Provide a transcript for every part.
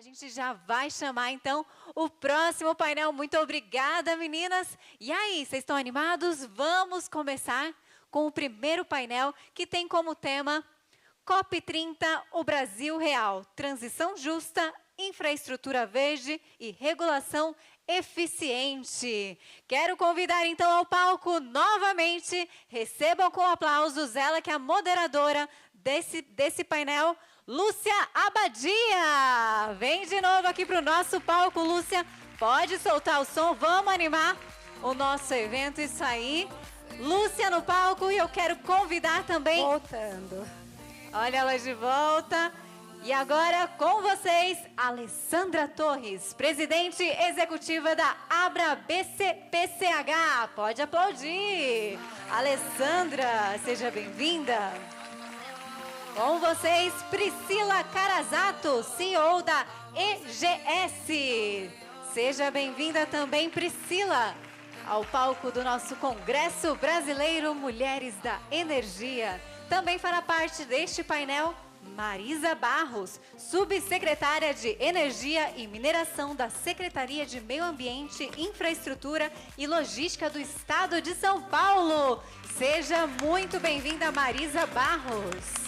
A gente já vai chamar, então, o próximo painel. Muito obrigada, meninas. E aí, vocês estão animados? Vamos começar com o primeiro painel, que tem como tema COP30, o Brasil Real. Transição justa, infraestrutura verde e regulação eficiente. Quero convidar, então, ao palco novamente. Recebam com aplausos ela que é a moderadora desse painel, Lúcia Abadia. Vem de novo aqui para o nosso palco, Lúcia. Pode soltar o som, vamos animar o nosso evento, isso aí. Lúcia no palco e eu quero convidar também... Voltando. Olha ela de volta. E agora com vocês, Alessandra Torres, presidente executiva da Abra PCH. Pode aplaudir. Alessandra, seja bem-vinda. Com vocês, Priscila Carazato, CEO da EGS. Seja bem-vinda também, Priscila, ao palco do nosso Congresso Brasileiro Mulheres da Energia. Também fará parte deste painel Marisa Barros, subsecretária de Energia e Mineração da Secretaria de Meio Ambiente, Infraestrutura e Logística do Estado de São Paulo. Seja muito bem-vinda, Marisa Barros.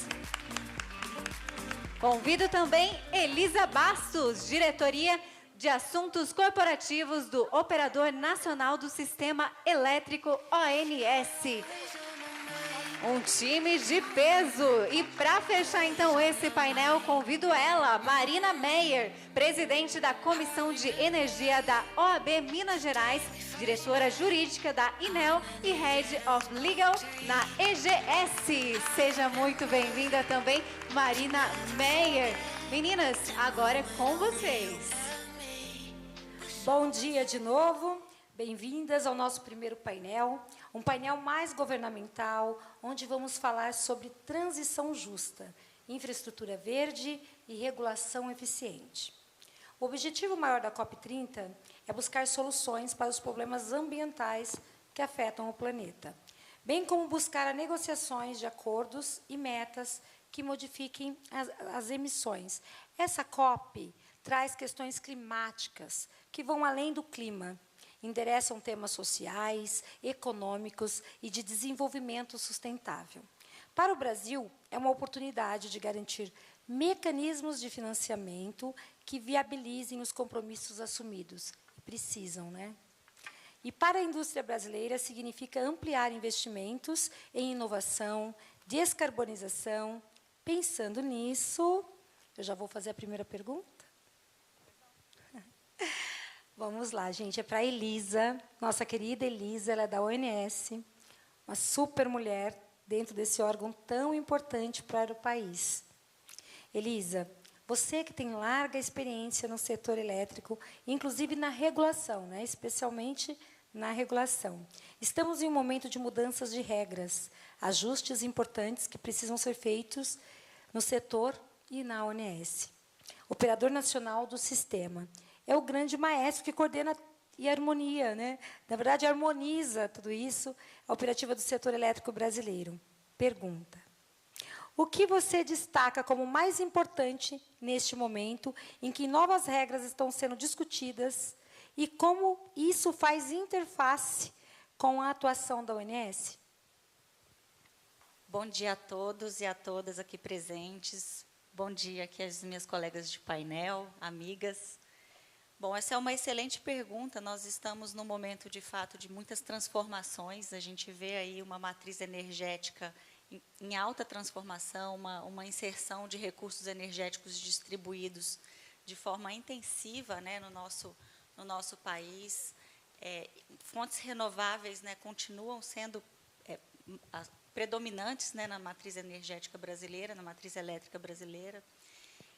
Convido também Elisa Bastos, diretoria de Assuntos Corporativos do Operador Nacional do Sistema Elétrico ONS. Um time de peso. E para fechar então esse painel, convido ela, Marina Meyer, presidente da Comissão de Energia da OAB Minas Gerais, diretora jurídica da INEL e Head of Legal na EGS. Seja muito bem-vinda também, Marina Meyer. Meninas, agora é com vocês. Bom dia de novo. Bem-vindas ao nosso primeiro painel, um painel mais governamental, onde vamos falar sobre transição justa, infraestrutura verde e regulação eficiente. O objetivo maior da COP30 é buscar soluções para os problemas ambientais que afetam o planeta, bem como buscar negociações de acordos e metas que modifiquem as emissões. Essa COP traz questões climáticas que vão além do clima, endereçam temas sociais, econômicos e de desenvolvimento sustentável. Para o Brasil, é uma oportunidade de garantir mecanismos de financiamento que viabilizem os compromissos assumidos. E precisam, né? E para a indústria brasileira, significa ampliar investimentos em inovação, descarbonização. Pensando nisso, eu já vou fazer a primeira pergunta. Vamos lá, gente. É para a Elisa, nossa querida Elisa, ela é da ONS, uma super mulher dentro desse órgão tão importante para o país. Elisa, você que tem larga experiência no setor elétrico, inclusive na regulação, né? Especialmente na regulação. Estamos em um momento de mudanças de regras, ajustes importantes que precisam ser feitos no setor e na ONS. Operador Nacional do Sistema. É o grande maestro que coordena e harmonia, né? Na verdade, harmoniza tudo isso, a operativa do setor elétrico brasileiro. Pergunta: o que você destaca como mais importante neste momento em que novas regras estão sendo discutidas e como isso faz interface com a atuação da ONS? Bom dia a todos e a todas aqui presentes. Bom dia aqui às minhas colegas de painel, amigas. Bom, essa é uma excelente pergunta. Nós estamos num momento, de fato, de muitas transformações. A gente vê aí uma matriz energética em alta transformação, uma inserção de recursos energéticos distribuídos de forma intensiva, né, no nosso país. Fontes renováveis, né, continuam sendo predominantes, né, na matriz energética brasileira, na matriz elétrica brasileira.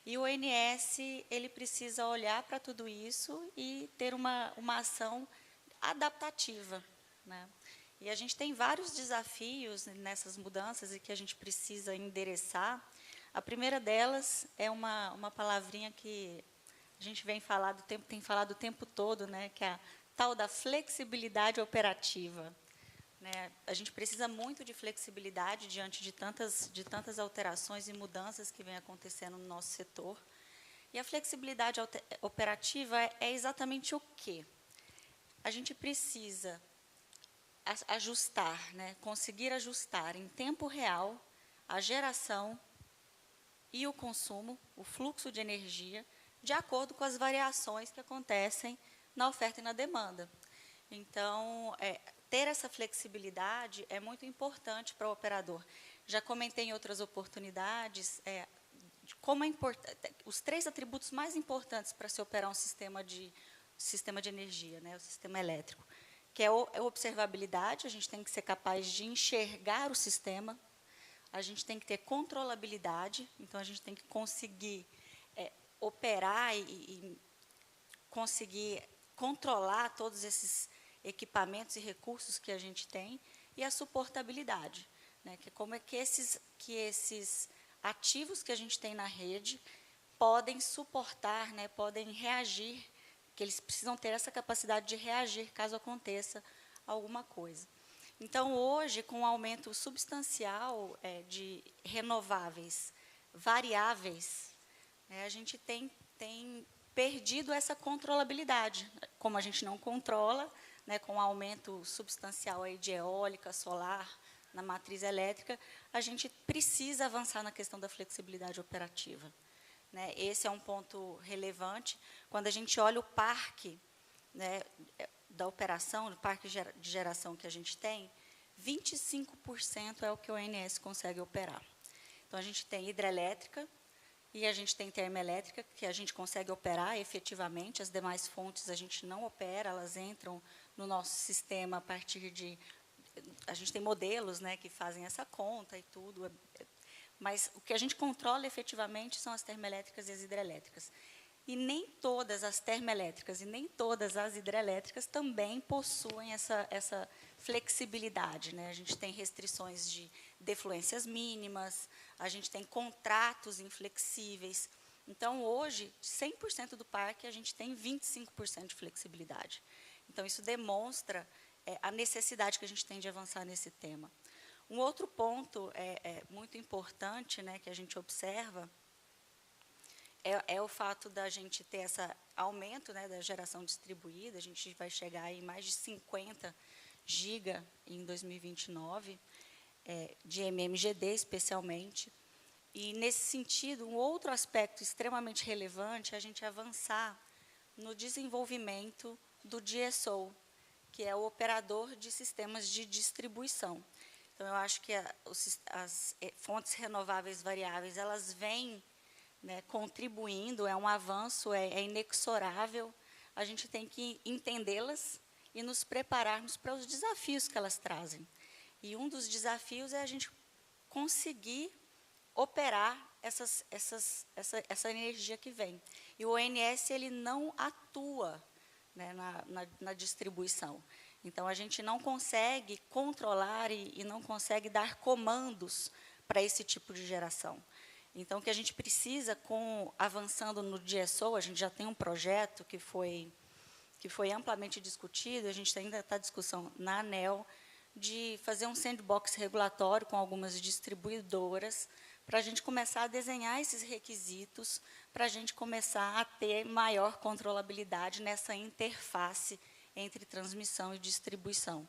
E o ONS, ele precisa olhar para tudo isso e ter uma ação adaptativa, né? E a gente tem vários desafios nessas mudanças e que a gente precisa endereçar. A primeira delas é uma palavrinha que a gente tem falado o tempo todo, né, que é a tal da flexibilidade operativa. Né? A gente precisa muito de flexibilidade diante de tantas alterações e mudanças que vêm acontecendo no nosso setor. E a flexibilidade operativa é exatamente o quê? A gente precisa ajustar, né, conseguir ajustar em tempo real a geração e o consumo, o fluxo de energia, de acordo com as variações que acontecem na oferta e na demanda. Então, ter essa flexibilidade é muito importante para o operador. Já comentei em outras oportunidades de como é os 3 atributos mais importantes para se operar um sistema de energia, né, o sistema elétrico, que é a observabilidade, a gente tem que ser capaz de enxergar o sistema, a gente tem que ter controlabilidade, então a gente tem que conseguir operar e conseguir controlar todos esses equipamentos e recursos que a gente tem, e a suportabilidade, né, que é como é que esses ativos que a gente tem na rede podem suportar, né, podem reagir, que eles precisam ter essa capacidade de reagir caso aconteça alguma coisa. Então, hoje, com um aumento substancial de renováveis variáveis, né, a gente tem perdido essa controlabilidade. Como a gente não controla, né, com um aumento substancial aí de eólica, solar, na matriz elétrica, a gente precisa avançar na questão da flexibilidade operativa. Né? Esse é um ponto relevante. Quando a gente olha o parque, né, da operação, do parque de geração que a gente tem, 25% é o que o ONS consegue operar. Então, a gente tem hidrelétrica e a gente tem termoelétrica, que a gente consegue operar efetivamente. As demais fontes a gente não opera, elas entram no nosso sistema a partir de... A gente tem modelos, né, que fazem essa conta e tudo, mas o que a gente controla efetivamente são as termoelétricas e as hidrelétricas. E nem todas as termoelétricas e nem todas as hidrelétricas também possuem essa flexibilidade, né? A gente tem restrições de defluências mínimas, a gente tem contratos inflexíveis. Então, hoje, 100% do parque, a gente tem 25% de flexibilidade. Então, isso demonstra a necessidade que a gente tem de avançar nesse tema. Um outro ponto muito importante, né, que a gente observa é o fato da gente ter esse aumento, né, da geração distribuída. A gente vai chegar em mais de 50 giga em 2029, de MMGD especialmente. E, nesse sentido, um outro aspecto extremamente relevante é a gente avançar no desenvolvimento do DSO, que é o operador de sistemas de distribuição. Então, eu acho que as fontes renováveis variáveis, elas vêm, né, contribuindo, é um avanço, é inexorável. A gente tem que entendê-las e nos prepararmos para os desafios que elas trazem. E um dos desafios é a gente conseguir operar essa energia que vem. E o ONS ele não atua, né, na distribuição. Então, a gente não consegue controlar e não consegue dar comandos para esse tipo de geração. Então, o que a gente precisa, avançando no DSO, a gente já tem um projeto que foi amplamente discutido, a gente ainda está em discussão na ANEEL, de fazer um sandbox regulatório com algumas distribuidoras, para a gente começar a desenhar esses requisitos, para a gente começar a ter maior controlabilidade nessa interface entre transmissão e distribuição.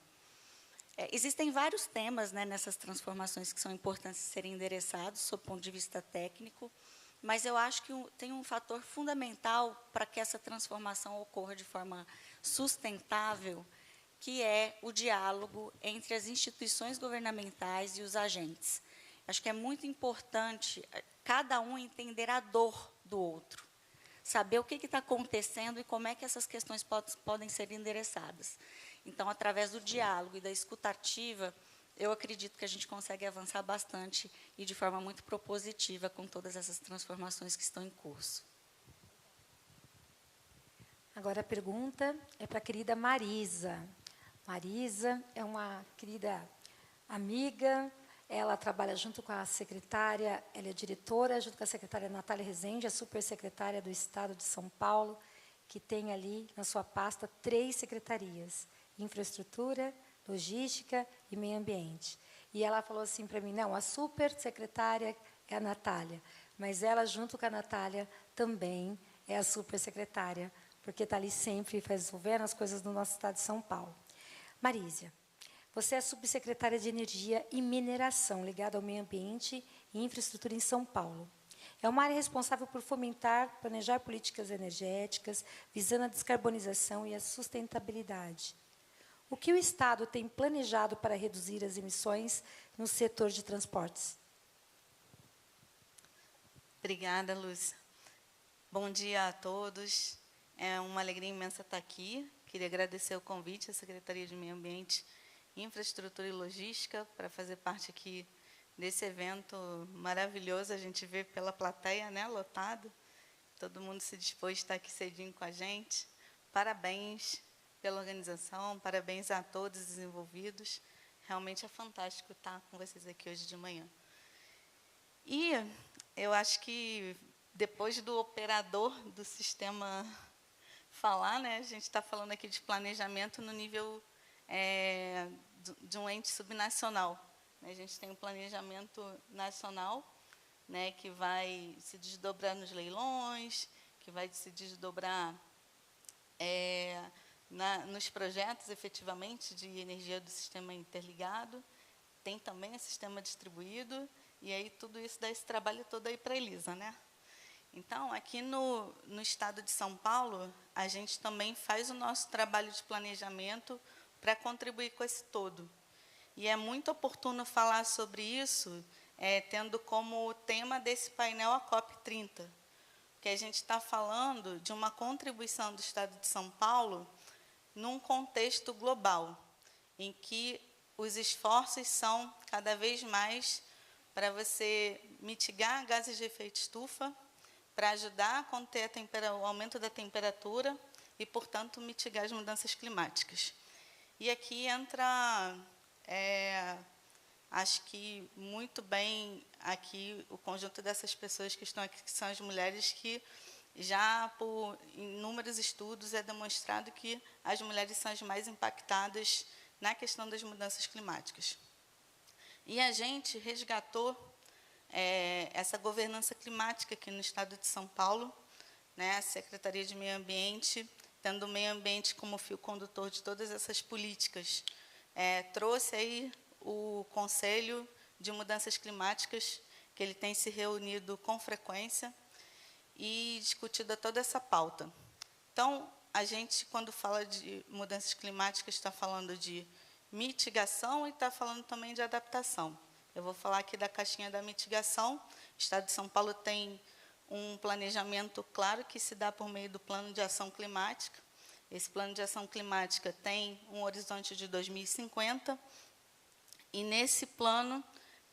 Existem vários temas, né, nessas transformações que são importantes serem endereçados, sob o ponto de vista técnico, mas eu acho que tem um fator fundamental para que essa transformação ocorra de forma sustentável, que é o diálogo entre as instituições governamentais e os agentes. Acho que é muito importante cada um entender a dor do outro, saber o que está acontecendo e como é que essas questões podem ser endereçadas. Então, através do diálogo e da escuta ativa, eu acredito que a gente consegue avançar bastante e de forma muito propositiva com todas essas transformações que estão em curso. Agora a pergunta é para a querida Marisa. Marisa é uma querida amiga, ela trabalha junto com a secretária, ela é diretora, junto com a secretária Natália Rezende, a supersecretária do Estado de São Paulo, que tem ali na sua pasta 3 secretarias, infraestrutura, logística e meio ambiente. E ela falou assim para mim, não, a supersecretária é a Natália, mas ela, junto com a Natália, também é a supersecretária, porque está ali sempre resolvendo as coisas do nosso estado de São Paulo. Marísia, você é subsecretária de Energia e Mineração, ligada ao meio ambiente e infraestrutura em São Paulo. É uma área responsável por fomentar, planejar políticas energéticas, visando a descarbonização e a sustentabilidade. O que o Estado tem planejado para reduzir as emissões no setor de transportes? Obrigada, Lúcia. Bom dia a todos. É uma alegria imensa estar aqui. Queria agradecer o convite à Secretaria de Meio Ambiente, Infraestrutura e Logística para fazer parte aqui desse evento maravilhoso. A gente vê pela plateia, né, lotado. Todo mundo se dispôs a estar aqui cedinho com a gente. Parabéns pela organização, parabéns a todos os envolvidos. Realmente é fantástico estar com vocês aqui hoje de manhã. E eu acho que depois do operador do sistema falar, né, a gente está falando aqui de planejamento no nível de um ente subnacional. A gente tem um planejamento nacional, né, que vai se desdobrar nos leilões, que vai se desdobrar nos projetos, efetivamente, de energia do sistema interligado. Tem também o sistema distribuído, e aí tudo isso dá esse trabalho todo aí para a Elisa, né? Então, aqui no estado de São Paulo, a gente também faz o nosso trabalho de planejamento para contribuir com esse todo. E é muito oportuno falar sobre isso, tendo como tema desse painel a COP30, porque a gente está falando de uma contribuição do Estado de São Paulo num contexto global, em que os esforços são cada vez mais para você mitigar gases de efeito estufa, para ajudar a conter o aumento da temperatura e, portanto, mitigar as mudanças climáticas. E aqui entra, acho que muito bem aqui o conjunto dessas pessoas que estão aqui, que são as mulheres que já por inúmeros estudos é demonstrado que as mulheres são as mais impactadas na questão das mudanças climáticas. E a gente resgatou essa governança climática aqui no estado de São Paulo, né, a Secretaria de Meio Ambiente, tendo o meio ambiente como fio condutor de todas essas políticas, trouxe aí o Conselho de Mudanças Climáticas, que ele tem se reunido com frequência e discutido toda essa pauta. Então, a gente, quando fala de mudanças climáticas, está falando de mitigação e está falando também de adaptação. Eu vou falar aqui da caixinha da mitigação. O Estado de São Paulo tem um planejamento claro que se dá por meio do Plano de Ação Climática. Esse Plano de Ação Climática tem um horizonte de 2050, e nesse plano,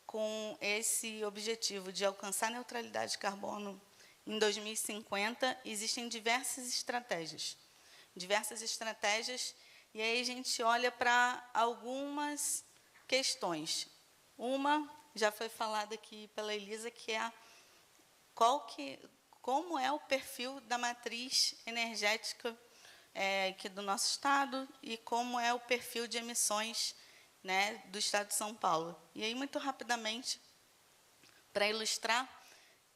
com esse objetivo de alcançar a neutralidade de carbono em 2050, existem diversas estratégias. E aí a gente olha para algumas questões. Uma já foi falada aqui pela Elisa, que é como é o perfil da matriz energética aqui do nosso estado e como é o perfil de emissões, né, do estado de São Paulo. E aí, muito rapidamente, para ilustrar,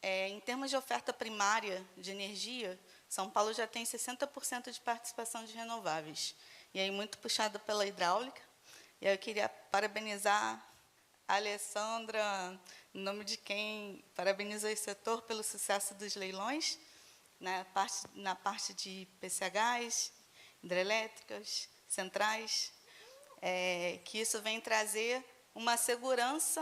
em termos de oferta primária de energia, São Paulo já tem 60% de participação de renováveis. E aí, muito puxado pela hidráulica. E aí eu queria parabenizar a Alessandra, em nome de quem parabenizou esse setor pelo sucesso dos leilões, na parte de PCHs, hidrelétricas, centrais, que isso vem trazer uma segurança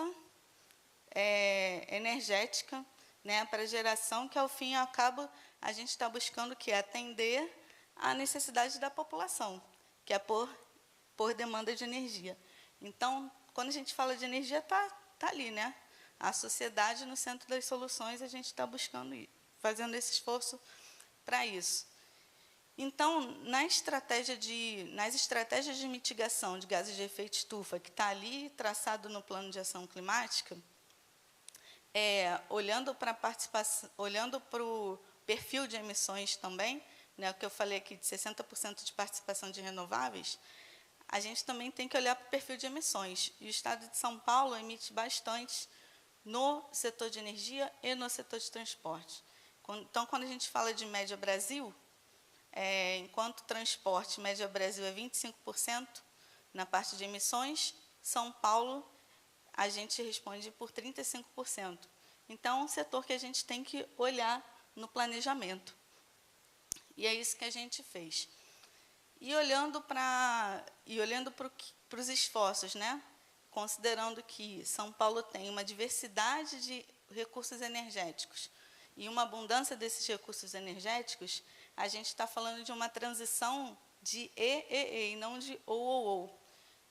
energética, né, para a geração, que, ao fim e ao cabo, a gente está buscando que atender à necessidade da população, que é por demanda de energia. Então, quando a gente fala de energia, está ali, né? A sociedade no centro das soluções, a gente está buscando, fazendo esse esforço para isso. Então, nas estratégias de mitigação de gases de efeito estufa, que está ali traçado no Plano de Ação Climática, olhando para o perfil de emissões também, né, o que eu falei aqui de 60% de participação de renováveis, a gente também tem que olhar para o perfil de emissões. E o estado de São Paulo emite bastante no setor de energia e no setor de transporte. Então, quando a gente fala de média Brasil, enquanto transporte, média Brasil é 25% na parte de emissões, São Paulo, a gente responde por 35%. Então, é um setor que a gente tem que olhar no planejamento. E é isso que a gente fez. E olhando para os esforços, né? Considerando que São Paulo tem uma diversidade de recursos energéticos e uma abundância desses recursos energéticos, a gente está falando de uma transição de e não de ou.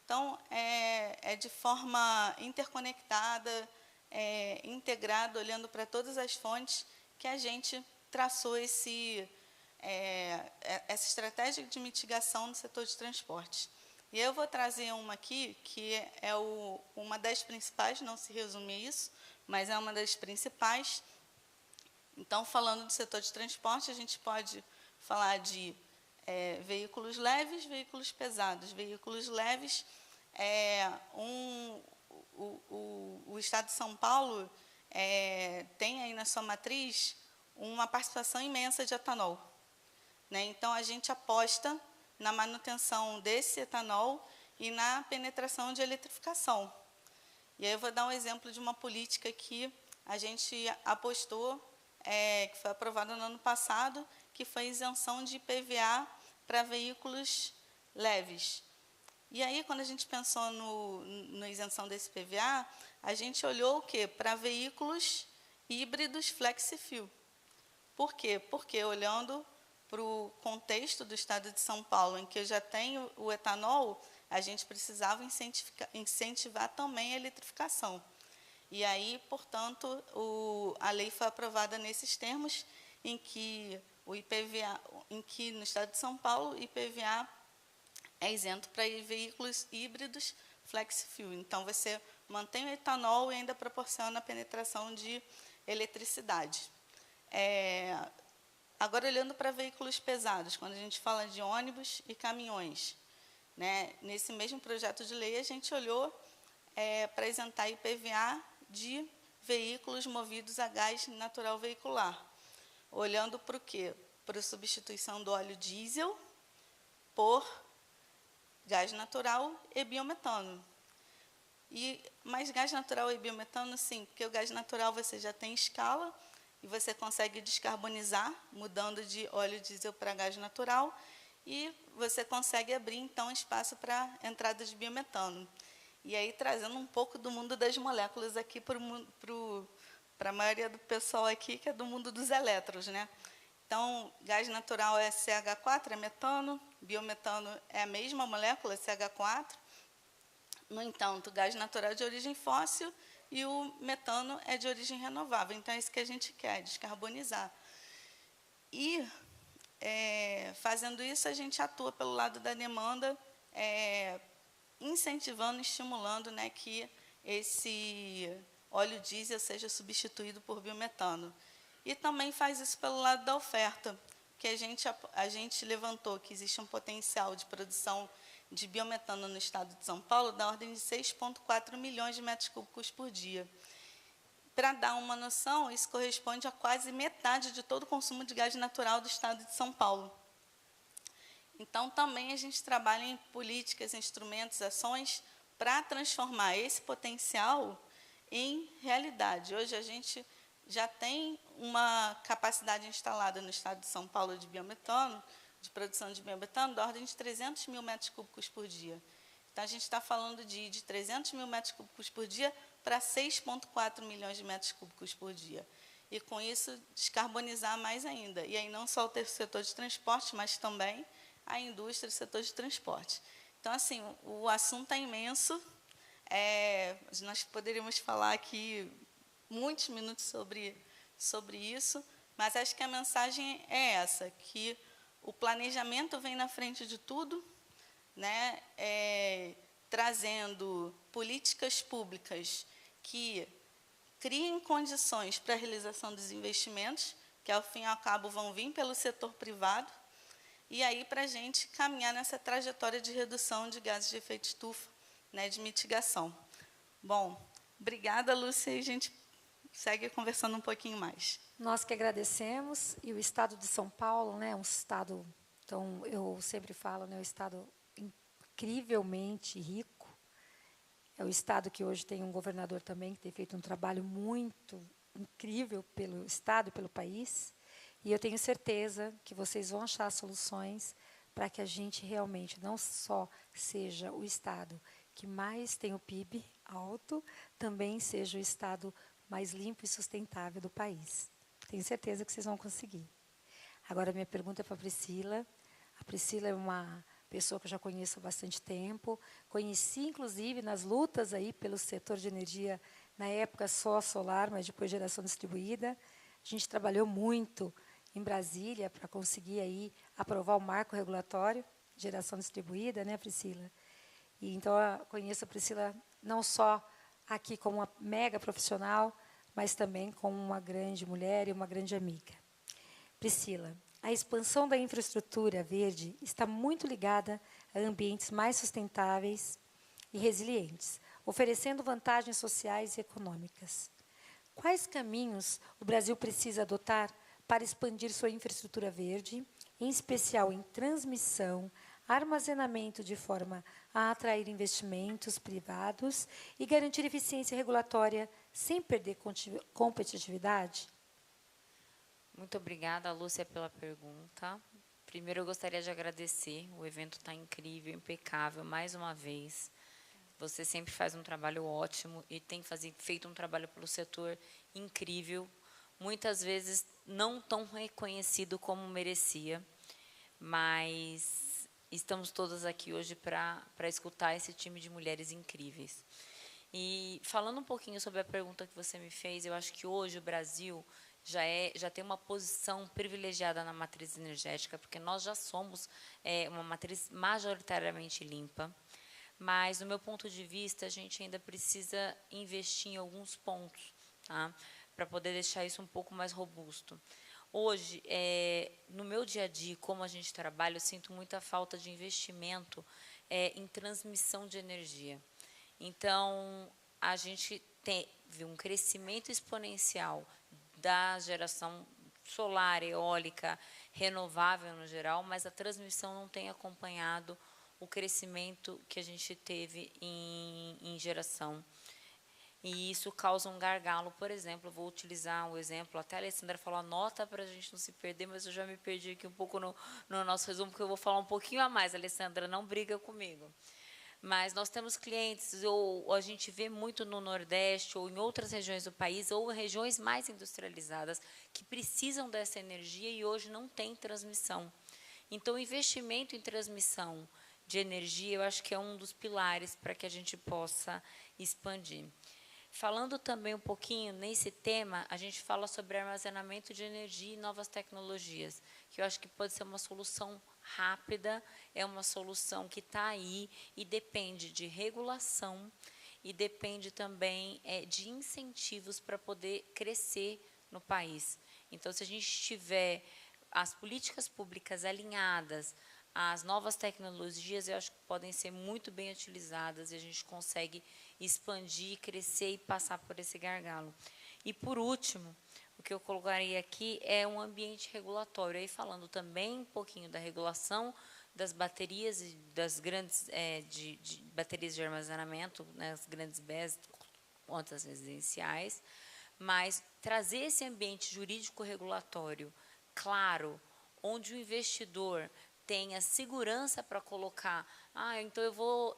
Então, é de forma interconectada, integrada, olhando para todas as fontes, que a gente traçou essa estratégia de mitigação no setor de transportes. E eu vou trazer uma aqui, que é uma das principais, não se resume a isso, mas é uma das principais. Então, falando do setor de transporte, a gente pode falar de veículos leves, veículos pesados. Veículos leves, o Estado de São Paulo tem aí na sua matriz uma participação imensa de etanol, né? Então, a gente aposta na manutenção desse etanol e na penetração de eletrificação. E aí eu vou dar um exemplo de uma política que a gente apostou, que foi aprovada no ano passado, que foi a isenção de IPVA para veículos leves. E aí, quando a gente pensou na isenção desse IPVA, a gente olhou o quê? Para veículos híbridos flexi-fuel. Por quê? Porque olhando para o contexto do Estado de São Paulo, em que eu já tenho o etanol, a gente precisava incentivar também a eletrificação. E aí, portanto, a lei foi aprovada nesses termos, em que o IPVA, no Estado de São Paulo, o IPVA é isento para veículos híbridos flex-fuel. Então, você mantém o etanol e ainda proporciona a penetração de eletricidade. Agora, olhando para veículos pesados, quando a gente fala de ônibus e caminhões, né, nesse mesmo projeto de lei, a gente olhou para isentar IPVA de veículos movidos a gás natural veicular. Olhando para o quê? Para a substituição do óleo diesel por gás natural e biometano. Mas gás natural e biometano, sim, porque o gás natural você já tem escala, e você consegue descarbonizar, mudando de óleo diesel para gás natural, e você consegue abrir, então, espaço para a entrada de biometano. E aí, trazendo um pouco do mundo das moléculas aqui para a maioria do pessoal aqui, que é do mundo dos elétrons, né? Então, gás natural é CH4, é metano, biometano é a mesma molécula, CH4. No entanto, o gás natural é de origem fóssil, e o metano é de origem renovável. Então, é isso que a gente quer, descarbonizar. E, fazendo isso, a gente atua pelo lado da demanda, incentivando, estimulando, né, que esse óleo diesel seja substituído por biometano. E também faz isso pelo lado da oferta, que a gente levantou que existe um potencial de produção de biometano no Estado de São Paulo da ordem de 6,4 milhões de metros cúbicos por dia. Para dar uma noção, isso corresponde a quase metade de todo o consumo de gás natural do Estado de São Paulo. Então, também a gente trabalha em políticas, instrumentos, ações para transformar esse potencial em realidade. Hoje, a gente já tem uma capacidade instalada no Estado de São Paulo de biometano, de produção de biometano, da ordem de 300 mil metros cúbicos por dia. Então, a gente está falando de 300 mil metros cúbicos por dia para 6,4 milhões de metros cúbicos por dia. E, com isso, descarbonizar mais ainda. E aí, não só o setor de transporte, mas também a indústria e o setor de transporte. Então, assim, o assunto é imenso. Nós poderíamos falar aqui muitos minutos sobre isso, mas acho que a mensagem é essa, que o planejamento vem na frente de tudo, né, trazendo políticas públicas que criem condições para a realização dos investimentos, que, ao fim e ao cabo, vão vir pelo setor privado, e aí para a gente caminhar nessa trajetória de redução de gases de efeito estufa, né, de mitigação. Bom, obrigada, Lúcia, e a gente segue conversando um pouquinho mais. Nós que agradecemos, e o Estado de São Paulo, né, é um estado, então, eu sempre falo, né, um estado incrivelmente rico. É o estado que hoje tem um governador também que tem feito um trabalho muito incrível pelo estado e pelo país. E eu tenho certeza que vocês vão achar soluções para que a gente realmente não só seja o estado que mais tem o PIB alto, também seja o estado mais limpo e sustentável do país. Tenho certeza que vocês vão conseguir. Agora, minha pergunta é para a Priscila. A Priscila é uma pessoa que eu já conheço há bastante tempo. Conheci, inclusive, nas lutas aí pelo setor de energia, na época só solar, mas depois geração distribuída. A gente trabalhou muito em Brasília para conseguir aí aprovar o marco regulatório de geração distribuída, né, Priscila? E, então, eu conheço a Priscila não só aqui como uma mega profissional, mas também como uma grande mulher e uma grande amiga. Priscila, a expansão da infraestrutura verde está muito ligada a ambientes mais sustentáveis e resilientes, oferecendo vantagens sociais e econômicas. Quais caminhos o Brasil precisa adotar para expandir sua infraestrutura verde, em especial em transmissão, armazenamento, de forma a atrair investimentos privados e garantir eficiência regulatória sem perder competitividade? Muito obrigada, Lúcia, pela pergunta. Primeiro, eu gostaria de agradecer. O evento está incrível, impecável, mais uma vez. Você sempre faz um trabalho ótimo e tem feito um trabalho pelo setor incrível, muitas vezes não tão reconhecido como merecia, mas estamos todas aqui hoje para escutar esse time de mulheres incríveis. E falando um pouquinho sobre a pergunta que você me fez, eu acho que hoje o Brasil já tem uma posição privilegiada na matriz energética, porque nós já somos uma matriz majoritariamente limpa, mas, do meu ponto de vista, a gente ainda precisa investir em alguns pontos, tá? Para poder deixar isso um pouco mais robusto. Hoje, no meu dia a dia, como a gente trabalha, eu sinto muita falta de investimento em transmissão de energia. Então, a gente teve um crescimento exponencial da geração solar, eólica, renovável no geral, mas a transmissão não tem acompanhado o crescimento que a gente teve em geração. E isso causa um gargalo, por exemplo, eu vou utilizar um exemplo, até a Alessandra falou, anota para a gente não se perder, mas eu já me perdi aqui um pouco no nosso resumo, porque eu vou falar um pouquinho a mais, Alessandra, não briga comigo. Mas nós temos clientes, ou a gente vê muito no Nordeste, ou em outras regiões do país, ou regiões mais industrializadas, que precisam dessa energia e hoje não tem transmissão. Então, o investimento em transmissão de energia, eu acho que é um dos pilares para que a gente possa expandir. Falando também um pouquinho nesse tema, a gente fala sobre armazenamento de energia e novas tecnologias, que eu acho que pode ser uma solução rápida, é uma solução que está aí e depende de regulação e depende também de incentivos para poder crescer no país. Então, se a gente tiver as políticas públicas alinhadas, as novas tecnologias, eu acho que podem ser muito bem utilizadas e a gente consegue expandir, crescer e passar por esse gargalo. E, por último, o que eu colocaria aqui é um ambiente regulatório. Aí, falando também um pouquinho da regulação das baterias e das grandes de baterias de armazenamento, né, as grandes BES, quanto as residenciais, mas trazer esse ambiente jurídico regulatório claro, onde o investidor tenha segurança para colocar, então eu vou,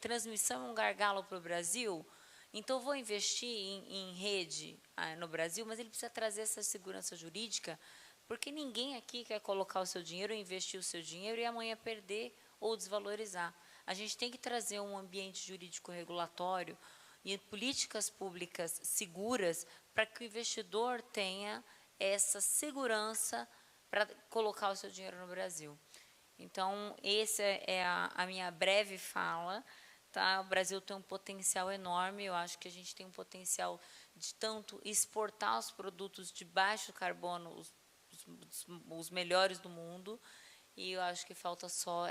transmissão é um gargalo para o Brasil, então eu vou investir em rede no Brasil, mas ele precisa trazer essa segurança jurídica, porque ninguém aqui quer colocar o seu dinheiro, investir o seu dinheiro e amanhã perder ou desvalorizar. A gente tem que trazer um ambiente jurídico regulatório e políticas públicas seguras para que o investidor tenha essa segurança para colocar o seu dinheiro no Brasil. Então, essa é a minha breve fala. Tá? O Brasil tem um potencial enorme, eu acho que a gente tem um potencial de tanto exportar os produtos de baixo carbono, os melhores do mundo, e eu acho que falta só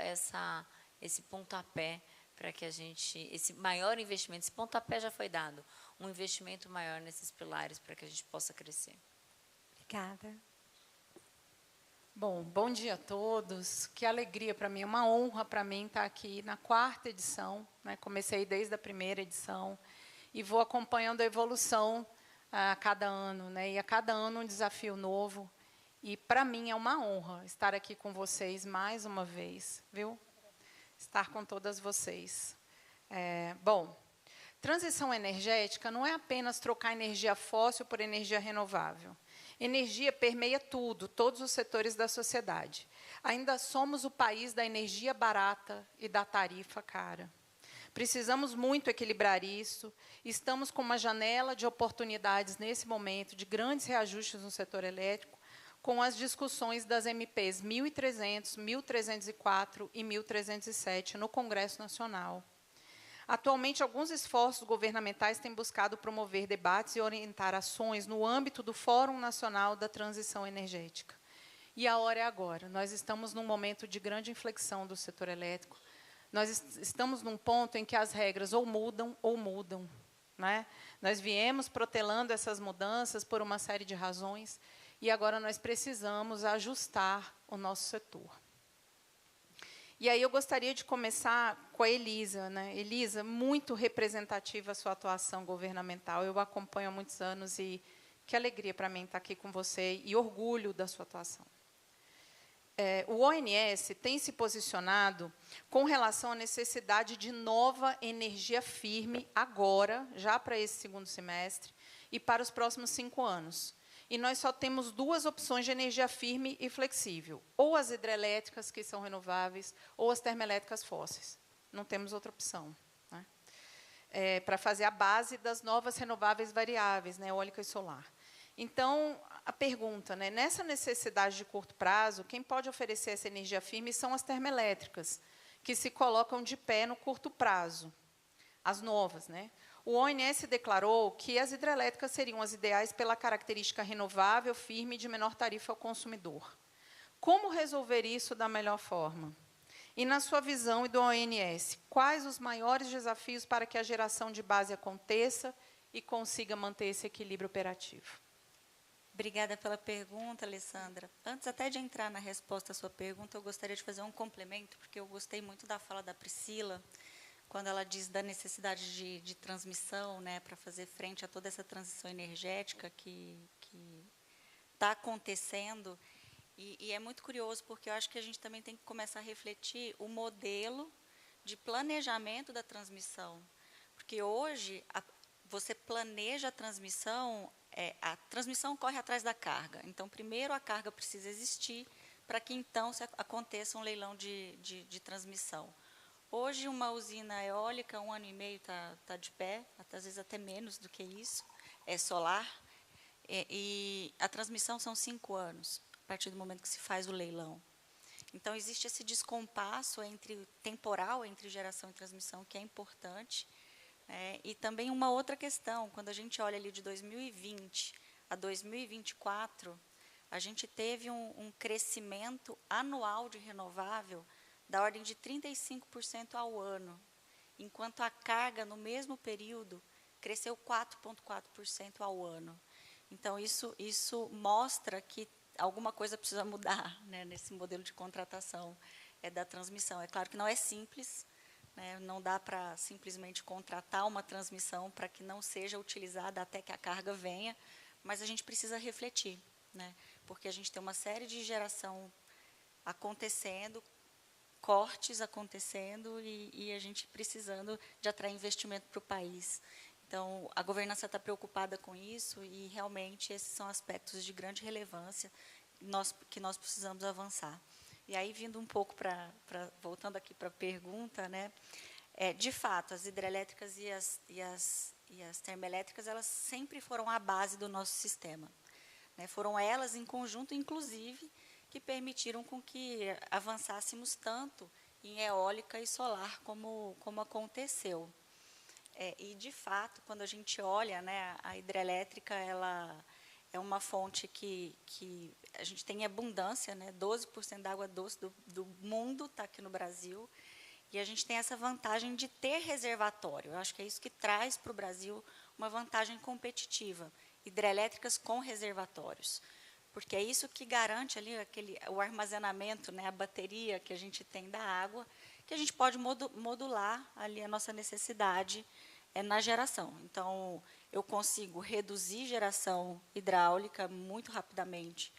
esse pontapé para que a gente, esse maior investimento, esse pontapé já foi dado, um investimento maior nesses pilares para que a gente possa crescer. Obrigada. Bom dia a todos. Que alegria para mim, é uma honra para mim estar aqui na 4ª edição, né? Comecei desde a 1ª edição e vou acompanhando a evolução a cada ano, né? E a cada ano um desafio novo. E para mim é uma honra estar aqui com vocês mais uma vez, viu? Estar com todas vocês. Transição energética não é apenas trocar energia fóssil por energia renovável. Energia permeia tudo, todos os setores da sociedade. Ainda somos o país da energia barata e da tarifa cara. Precisamos muito equilibrar isso. Estamos com uma janela de oportunidades nesse momento de grandes reajustes no setor elétrico, com as discussões das MPs 1300, 1304 e 1307 no Congresso Nacional. Atualmente, alguns esforços governamentais têm buscado promover debates e orientar ações no âmbito do Fórum Nacional da Transição Energética. E a hora é agora. Nós estamos num momento de grande inflexão do setor elétrico. Nós estamos num ponto em que as regras ou mudam. Né? Nós viemos protelando essas mudanças por uma série de razões e agora nós precisamos ajustar o nosso setor. E aí eu gostaria de começar com a Elisa, né? Elisa, muito representativa a sua atuação governamental. Eu a acompanho há muitos anos e que alegria para mim estar aqui com você e orgulho da sua atuação. O ONS tem se posicionado com relação à necessidade de nova energia firme agora, já para esse 2º semestre, e para os próximos 5 anos. E nós só temos 2 opções de energia firme e flexível, ou as hidrelétricas, que são renováveis, ou as termoelétricas fósseis. Não temos outra opção, né? Para fazer a base das novas renováveis variáveis, né, eólica e solar. Então, a pergunta, né, nessa necessidade de curto prazo, quem pode oferecer essa energia firme são as termoelétricas, que se colocam de pé no curto prazo, as novas, né? O ONS declarou que as hidrelétricas seriam as ideais pela característica renovável, firme e de menor tarifa ao consumidor. Como resolver isso da melhor forma? E, na sua visão e do ONS, quais os maiores desafios para que a geração de base aconteça e consiga manter esse equilíbrio operativo? Obrigada pela pergunta, Alessandra. Antes até de entrar na resposta à sua pergunta, eu gostaria de fazer um complemento, porque eu gostei muito da fala da Priscila, quando ela diz da necessidade de transmissão, né, para fazer frente a toda essa transição energética que está acontecendo. E é muito curioso, porque eu acho que a gente também tem que começar a refletir o modelo de planejamento da transmissão. Porque hoje, você planeja a transmissão corre atrás da carga. Então, primeiro a carga precisa existir para que, então, aconteça um leilão de transmissão. Hoje, uma usina eólica, 1 ano e meio está de pé, às vezes até menos do que isso, é solar, e a transmissão são 5 anos, a partir do momento que se faz o leilão. Então, existe esse descompasso temporal entre geração e transmissão, que é importante. E também uma outra questão, quando a gente olha ali de 2020 a 2024, a gente teve um crescimento anual de renovável da ordem de 35% ao ano, enquanto a carga, no mesmo período, cresceu 4,4% ao ano. Então, isso mostra que alguma coisa precisa mudar, né, nesse modelo de contratação da transmissão. É claro que não é simples, né, não dá para simplesmente contratar uma transmissão para que não seja utilizada até que a carga venha, mas a gente precisa refletir, né, porque a gente tem uma série de geração acontecendo, cortes acontecendo e a gente precisando de atrair investimento para o país. Então, a governança está preocupada com isso e, realmente, esses são aspectos de grande relevância que nós precisamos avançar. E aí, vindo um pouco voltando aqui para a pergunta, né, de fato, as hidrelétricas e as termoelétricas, elas sempre foram a base do nosso sistema, né? Foram elas, em conjunto, inclusive, que permitiram com que avançássemos tanto em eólica e solar como aconteceu. E, de fato, quando a gente olha, né, a hidrelétrica, ela é uma fonte que a gente tem abundância, né, 12% da água doce do mundo está aqui no Brasil, e a gente tem essa vantagem de ter reservatório. Eu acho que é isso que traz para o Brasil uma vantagem competitiva, hidrelétricas com reservatórios. porque é isso que garante ali o armazenamento, né, a bateria que a gente tem da água, que a gente pode modular ali a nossa necessidade na geração. Então, eu consigo reduzir geração hidráulica muito rapidamente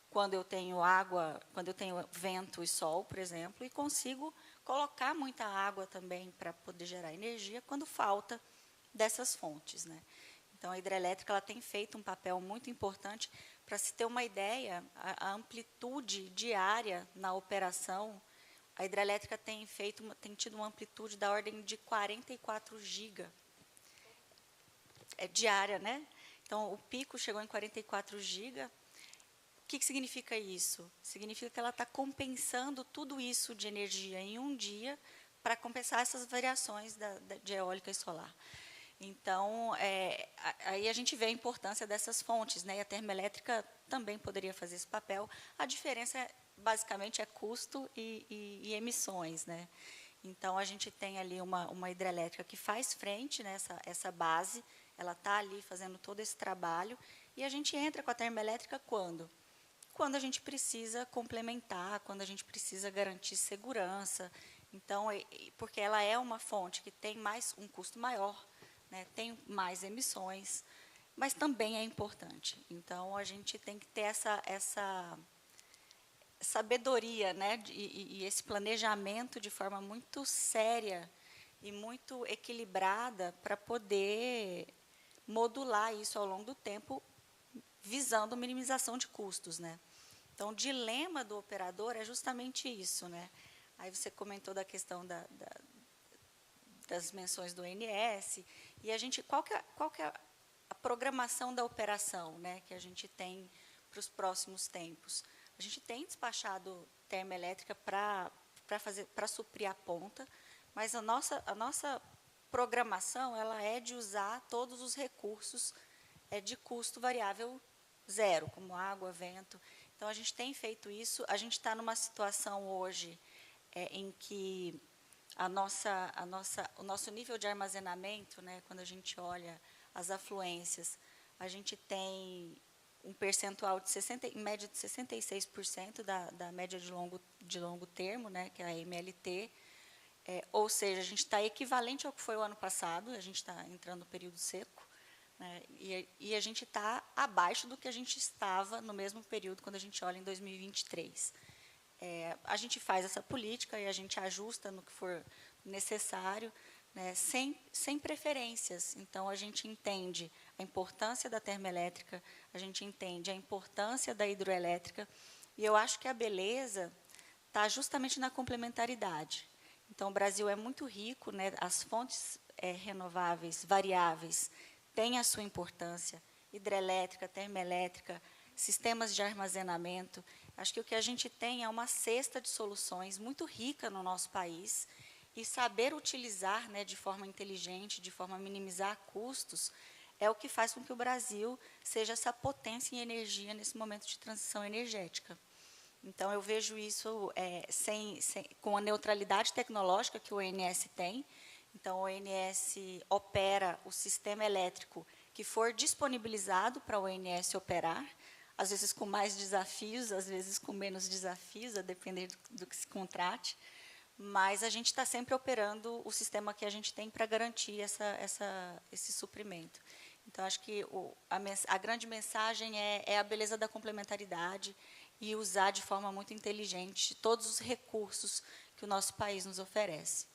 quando eu tenho água, quando eu tenho vento e sol, por exemplo, e consigo colocar muita água também para poder gerar energia quando falta dessas fontes, né? Então, a hidrelétrica ela tem feito um papel muito importante. Para se ter uma ideia, a amplitude diária na operação, a hidrelétrica tem tido uma amplitude da ordem de 44 giga diária, né? Então, o pico chegou em 44 giga. O que significa isso? Significa que ela está compensando tudo isso de energia em um dia para compensar essas variações de eólica e solar. Então, aí a gente vê a importância dessas fontes, né? E a termoelétrica também poderia fazer esse papel. A diferença, basicamente, é custo e emissões, né? Então, a gente tem ali uma hidrelétrica que faz frente, né, essa base, ela está ali fazendo todo esse trabalho, e a gente entra com a termoelétrica quando? Quando a gente precisa complementar, quando a gente precisa garantir segurança. Então, porque ela é uma fonte que tem um custo maior, né, tem mais emissões, mas também é importante. Então, a gente tem que ter essa sabedoria, né, e esse planejamento de forma muito séria e muito equilibrada para poder modular isso ao longo do tempo, visando minimização de custos, né? Então, o dilema do operador é justamente isso, né? Aí você comentou da questão das menções do ONS, e a gente, qual que é a programação da operação, né, que a gente tem para os próximos tempos? A gente tem despachado termoelétrica para suprir a ponta, mas a nossa programação ela é de usar todos os recursos de custo variável zero, como água, vento. Então, a gente tem feito isso. A gente está numa situação hoje em que o nosso nível de armazenamento, né, quando a gente olha as afluências, a gente tem um percentual em média de 66% da média de longo termo, né, que é a MLT, ou seja, a gente está equivalente ao que foi o ano passado, a gente está entrando no período seco, né, e a gente está abaixo do que a gente estava no mesmo período quando a gente olha em 2023. A gente faz essa política e a gente ajusta no que for necessário, né, sem preferências. Então, a gente entende a importância da termoelétrica, a gente entende a importância da hidroelétrica, e eu acho que a beleza está justamente na complementaridade. Então, o Brasil é muito rico, né, as fontes renováveis, variáveis, têm a sua importância, hidrelétrica, termoelétrica, sistemas de armazenamento. Acho que o que a gente tem é uma cesta de soluções muito rica no nosso país, e saber utilizar, né, de forma inteligente, de forma a minimizar custos, é o que faz com que o Brasil seja essa potência em energia nesse momento de transição energética. Então, eu vejo isso com a neutralidade tecnológica que o ONS tem. Então, o ONS opera o sistema elétrico que for disponibilizado para o ONS operar, às vezes com mais desafios, às vezes com menos desafios, a depender do que se contrate, mas a gente está sempre operando o sistema que a gente tem para garantir esse suprimento. Então, acho que a grande mensagem é a beleza da complementaridade e usar de forma muito inteligente todos os recursos que o nosso país nos oferece.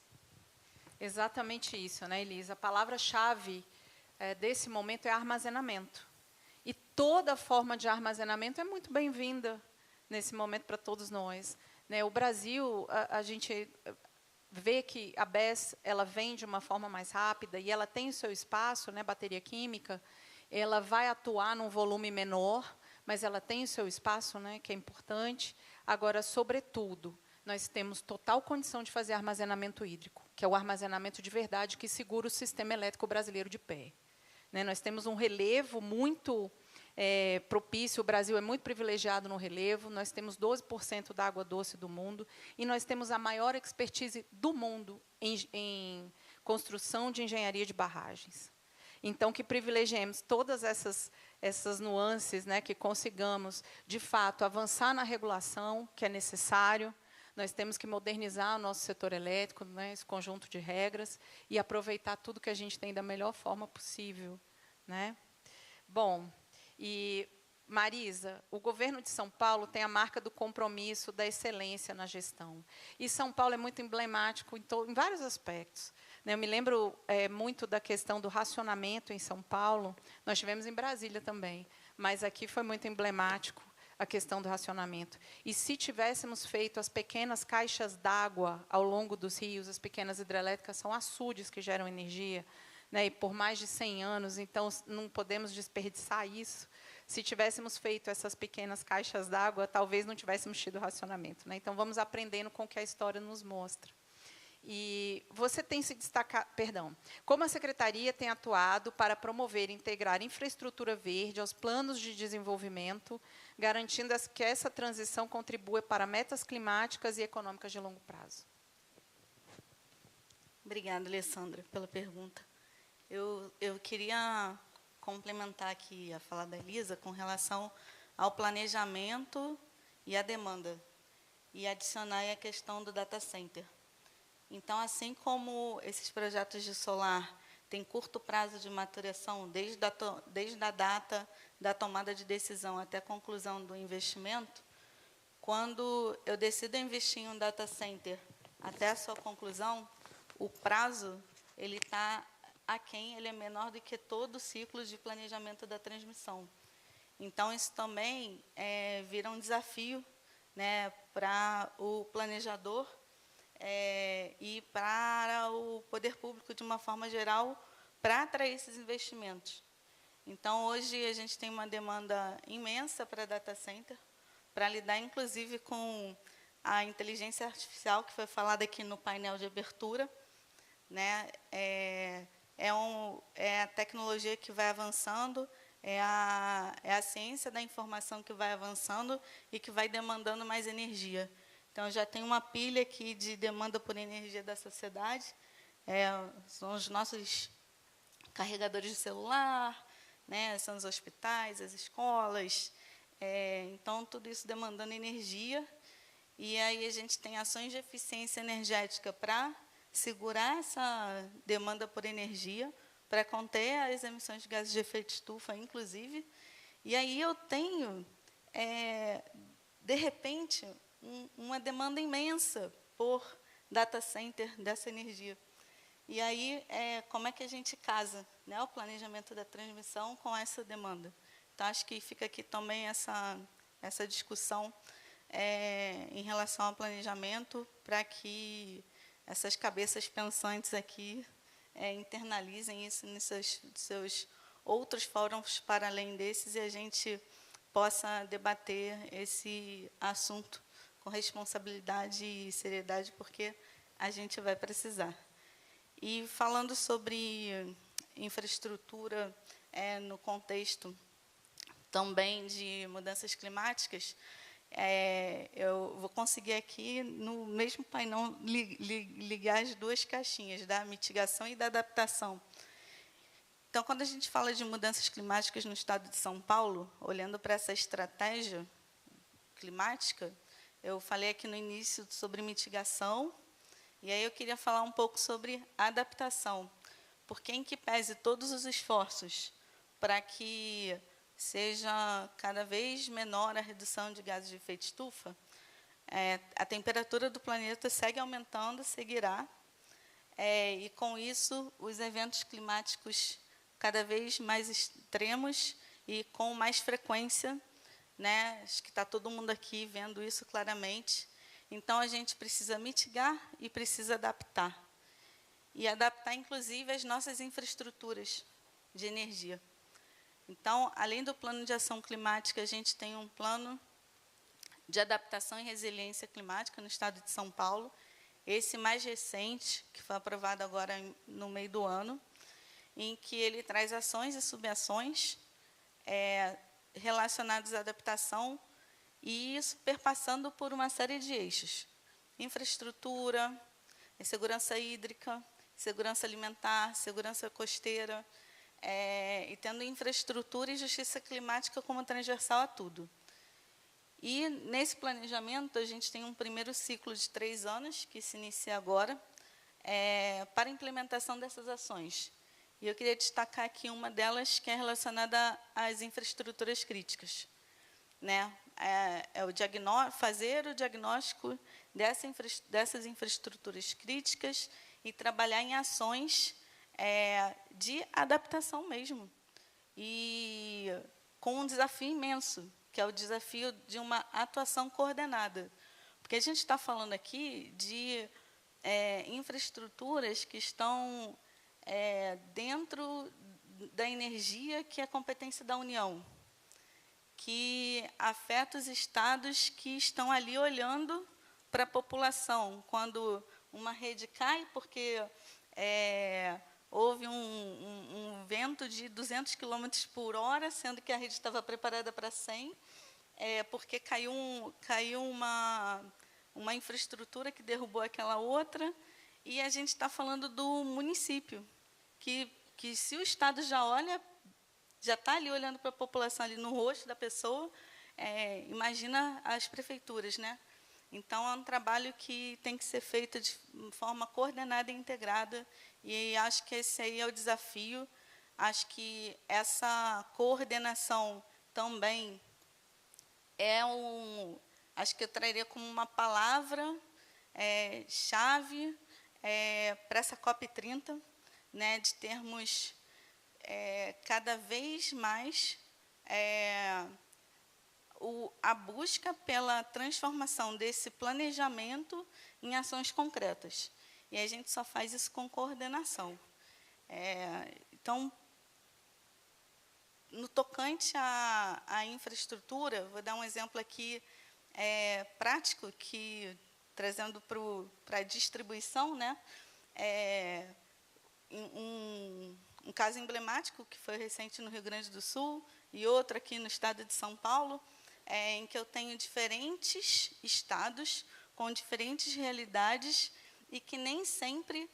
Exatamente isso, né, Elisa? A palavra-chave desse momento é armazenamento. E toda forma de armazenamento é muito bem-vinda nesse momento para todos nós. O Brasil, a gente vê que a BES ela vem de uma forma mais rápida e ela tem o seu espaço, né, bateria química, ela vai atuar num volume menor, mas ela tem o seu espaço, né, que é importante. Agora, sobretudo, nós temos total condição de fazer armazenamento hídrico, que é o armazenamento de verdade que segura o sistema elétrico brasileiro de pé. Nós temos um relevo muito propício, o Brasil é muito privilegiado no relevo, nós temos 12% da água doce do mundo, e nós temos a maior expertise do mundo em construção de engenharia de barragens. Então, que privilegiemos todas essas nuances, né, que consigamos, de fato, avançar na regulação, que é necessário. Nós temos que modernizar o nosso setor elétrico, né, esse conjunto de regras, e aproveitar tudo que a gente tem da melhor forma possível, né? Bom, e, Marisa, o governo de São Paulo tem a marca do compromisso da excelência na gestão. E São Paulo é muito emblemático em vários aspectos, né? Eu me lembro muito da questão do racionamento em São Paulo. Nós tivemos em Brasília também, mas aqui foi muito emblemático a questão do racionamento. E se tivéssemos feito as pequenas caixas d'água ao longo dos rios, as pequenas hidrelétricas são açudes que geram energia, né, e por mais de 100 anos, então não podemos desperdiçar isso. Se tivéssemos feito essas pequenas caixas d'água, talvez não tivéssemos tido racionamento, né? Então, vamos aprendendo com o que a história nos mostra. E você tem se destacado, como a Secretaria tem atuado para promover e integrar infraestrutura verde aos planos de desenvolvimento, garantindo que essa transição contribua para metas climáticas e econômicas de longo prazo? Obrigada, Alessandra, pela pergunta. Eu queria complementar aqui a fala da Elisa com relação ao planejamento e à demanda, e adicionar aí a questão do data center. Então, assim como esses projetos de solar têm curto prazo de maturação, desde a data da tomada de decisão até a conclusão do investimento, quando eu decido investir em um data center até a sua conclusão, o prazo ele está aquém, ele é menor do que todo o ciclo de planejamento da transmissão. Então, isso também vira um desafio, né, para o planejador e para o poder público, de uma forma geral, para atrair esses investimentos. Então, hoje, a gente tem uma demanda imensa para data center, para lidar, inclusive, com a inteligência artificial, que foi falada aqui no painel de abertura, né? É a tecnologia que vai avançando, é a ciência da informação que vai avançando e que vai demandando mais energia. Então, já tem uma pilha aqui de demanda por energia da sociedade, são os nossos carregadores de celular, né, são os hospitais, as escolas, então, tudo isso demandando energia, e aí a gente tem ações de eficiência energética para segurar essa demanda por energia, para conter as emissões de gases de efeito estufa, inclusive, e aí eu tenho, de repente, uma demanda imensa por data center dessa energia. E aí, como é que a gente casa, né, o planejamento da transmissão com essa demanda? Então, acho que fica aqui também essa discussão em relação ao planejamento, para que essas cabeças pensantes aqui internalizem isso nos seus outros fóruns para além desses, e a gente possa debater esse assunto com responsabilidade e seriedade, porque a gente vai precisar. E falando sobre infraestrutura no contexto também de mudanças climáticas, eu vou conseguir aqui, no mesmo painel, ligar as duas caixinhas, da mitigação e da adaptação. Então, quando a gente fala de mudanças climáticas no estado de São Paulo, olhando para essa estratégia climática, eu falei aqui no início sobre mitigação, e aí eu queria falar um pouco sobre adaptação, porque em que pese todos os esforços para que seja cada vez menor a redução de gases de efeito estufa, a temperatura do planeta segue aumentando, seguirá, e com isso os eventos climáticos cada vez mais extremos e com mais frequência, né? Acho que está todo mundo aqui vendo isso claramente. Então, a gente precisa mitigar e precisa adaptar. E adaptar, inclusive, as nossas infraestruturas de energia. Então, além do plano de ação climática, a gente tem um plano de adaptação e resiliência climática no estado de São Paulo, esse mais recente, que foi aprovado agora no meio do ano, em que ele traz ações e subações relacionados à adaptação, e isso perpassando por uma série de eixos: infraestrutura, segurança hídrica, segurança alimentar, segurança costeira, e tendo infraestrutura e justiça climática como transversal a tudo. E, nesse planejamento, a gente tem um primeiro ciclo de 3 anos, que se inicia agora, para a implementação dessas ações. E eu queria destacar aqui uma delas, que é relacionada às infraestruturas críticas. Né? Fazer o diagnóstico dessas infraestruturas críticas e trabalhar em ações de adaptação mesmo. E com um desafio imenso, que é o desafio de uma atuação coordenada. Porque a gente está falando aqui de infraestruturas que estão dentro da energia, que é competência da União, que afeta os estados que estão ali olhando para a população. Quando uma rede cai, porque houve um vento de 200 km por hora, sendo que a rede estava preparada para 100, porque caiu uma infraestrutura que derrubou aquela outra, e a gente está falando do município, que se o Estado já olha, já está ali olhando para a população, ali no rosto da pessoa, imagina as prefeituras, né? Então, é um trabalho que tem que ser feito de forma coordenada e integrada, e acho que esse aí é o desafio. Acho que essa coordenação também acho que eu traria como uma palavra chave para essa COP30, né, de termos cada vez mais a busca pela transformação desse planejamento em ações concretas. E a gente só faz isso com coordenação. Então, no tocante à infraestrutura, vou dar um exemplo aqui prático, que, trazendo para a distribuição, né, um caso emblemático, que foi recente no Rio Grande do Sul, e outro aqui no estado de São Paulo, em que eu tenho diferentes estados com diferentes realidades e que nem sempre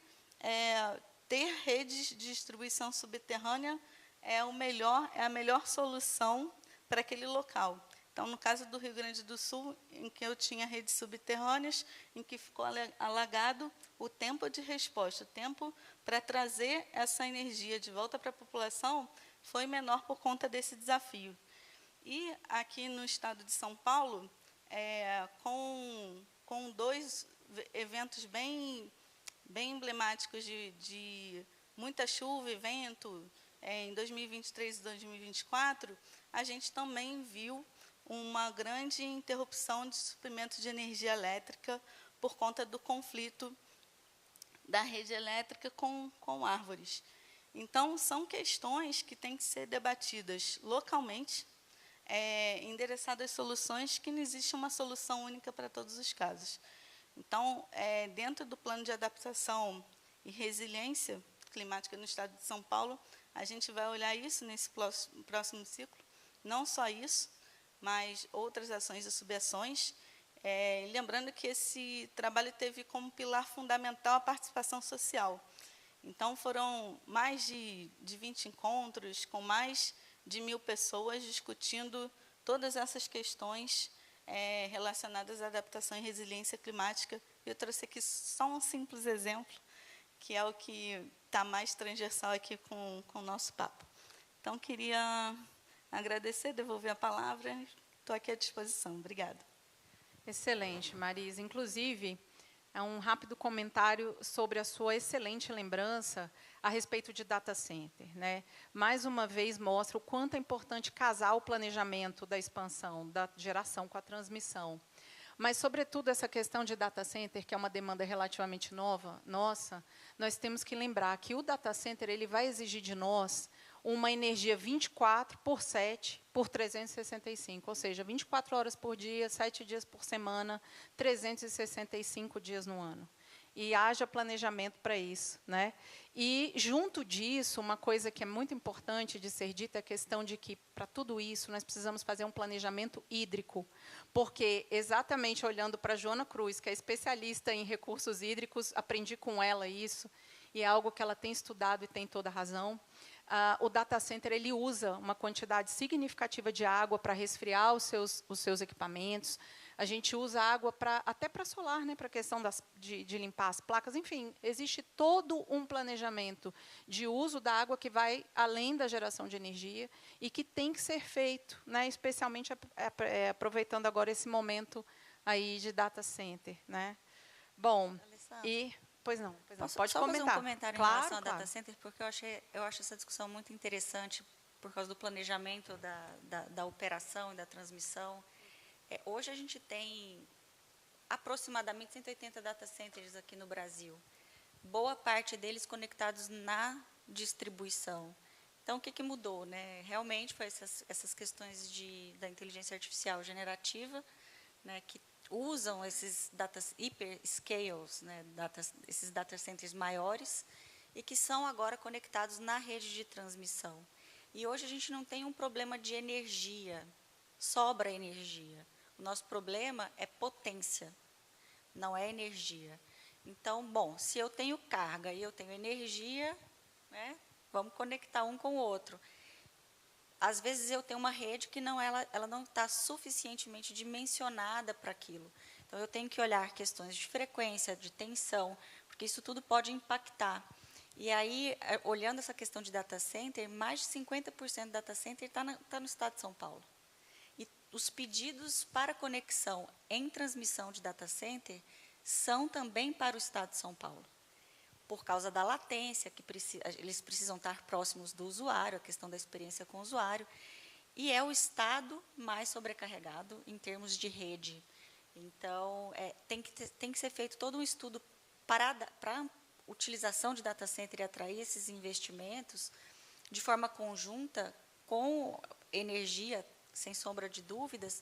ter redes de distribuição subterrânea é a melhor solução para aquele local. Então, no caso do Rio Grande do Sul, em que eu tinha redes subterrâneas, em que ficou alagado, o tempo de resposta, o tempo para trazer essa energia de volta para a população foi menor por conta desse desafio. E aqui no estado de São Paulo, com 2 eventos bem emblemáticos de muita chuva e vento, em 2023 e 2024, a gente também viu uma grande interrupção de suprimento de energia elétrica por conta do conflito da rede elétrica com árvores. Então, são questões que têm que ser debatidas localmente, endereçadas soluções, que não existe uma solução única para todos os casos. Então, dentro do plano de adaptação e resiliência climática no estado de São Paulo, a gente vai olhar isso nesse próximo ciclo, não só isso, mas outras ações e subações, lembrando que esse trabalho teve como pilar fundamental a participação social. Então, foram mais de 20 encontros, com mais de 1.000 pessoas discutindo todas essas questões relacionadas à adaptação e resiliência climática. Eu trouxe aqui só um simples exemplo, que é o que está mais transversal aqui com o nosso papo. Então, queria agradecer, devolver a palavra. Estou aqui à disposição. Obrigada. Excelente, Marisa. Inclusive, um rápido comentário sobre a sua excelente lembrança a respeito de data center, né? Mais uma vez mostra o quanto é importante casar o planejamento da expansão, da geração com a transmissão. Mas, sobretudo, essa questão de data center, que é uma demanda relativamente nova, nossa, nós temos que lembrar que o data center ele vai exigir de nós uma energia 24/7 por 365, ou seja, 24 horas por dia, 7 dias por semana, 365 dias no ano. E haja planejamento para isso, né? E, junto disso, uma coisa que é muito importante de ser dita é a questão de que, para tudo isso, nós precisamos fazer um planejamento hídrico, porque, exatamente olhando para a Joana Cruz, que é especialista em recursos hídricos, aprendi com ela isso, e é algo que ela tem estudado e tem toda a razão. o data center ele usa uma quantidade significativa de água para resfriar os seus equipamentos. A gente usa água até para solar, né, para a questão de limpar as placas. Enfim, existe todo um planejamento de uso da água que vai além da geração de energia e que tem que ser feito, né, especialmente aproveitando agora esse momento aí de data center, né? Bom, Alessandra, pois não, pode só comentar. Fazer um comentário em relação ao claro. data center, porque eu acho essa discussão muito interessante por causa do planejamento da operação e da transmissão. Hoje a gente tem aproximadamente 180 data centers aqui no Brasil. Boa parte deles conectados na distribuição. Então, o que mudou, né? Realmente foi essas questões da inteligência artificial generativa, né, que usam esses hyperscales, né, esses data centers maiores, e que são agora conectados na rede de transmissão. E hoje a gente não tem um problema de energia, sobra energia. O nosso problema é potência, não é energia. Então, bom, se eu tenho carga e eu tenho energia, né, vamos conectar um com o outro. Às vezes eu tenho uma rede que ela não está suficientemente dimensionada para aquilo. Então, eu tenho que olhar questões de frequência, de tensão, porque isso tudo pode impactar. E aí, olhando essa questão de data center, mais de 50% do data center está no estado de São Paulo. E os pedidos para conexão em transmissão de data center são também para o estado de São Paulo, por causa da latência, eles precisam estar próximos do usuário, a questão da experiência com o usuário, e é o estado mais sobrecarregado em termos de rede. Então, tem que ser feito todo um estudo para a utilização de data center e atrair esses investimentos de forma conjunta com energia, sem sombra de dúvidas,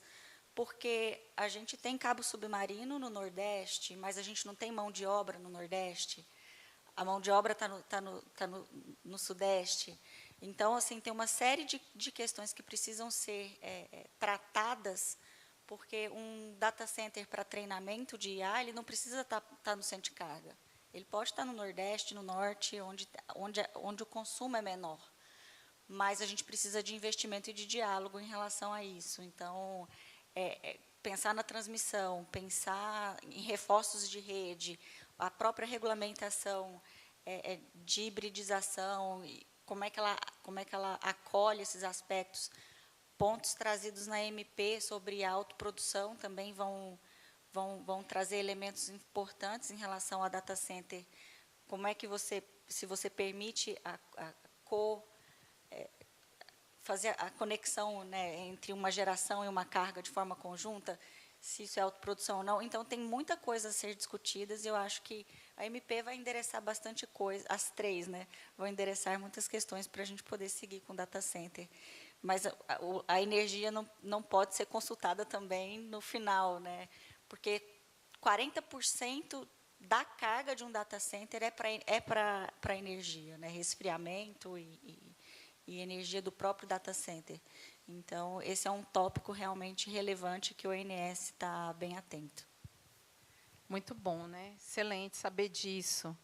porque a gente tem cabo submarino no Nordeste, mas a gente não tem mão de obra no Nordeste. A mão de obra está no Sudeste. Então, assim, tem uma série de questões que precisam ser tratadas, porque um data center para treinamento de IA, ele não precisa estar no centro de carga. Ele pode estar no Nordeste, no Norte, onde o consumo é menor. Mas a gente precisa de investimento e de diálogo em relação a isso. Então, pensar na transmissão, pensar em reforços de rede, a própria regulamentação de hibridização, como é que ela acolhe esses aspectos. Pontos trazidos na MP sobre a autoprodução também vão trazer elementos importantes em relação a data center. Como é que se você permite fazer a conexão, né, entre uma geração e uma carga de forma conjunta, se isso é autoprodução ou não. Então, tem muita coisa a ser discutida e eu acho que a MP vai endereçar bastante coisa, as três, né, vão endereçar muitas questões para a gente poder seguir com o data center. Mas a energia não pode ser consultada também no final, né, porque 40% da carga de um data center é para energia, né, resfriamento e energia do próprio data center. Então, esse é um tópico realmente relevante que o ONS está bem atento. Muito bom, né? Excelente saber disso.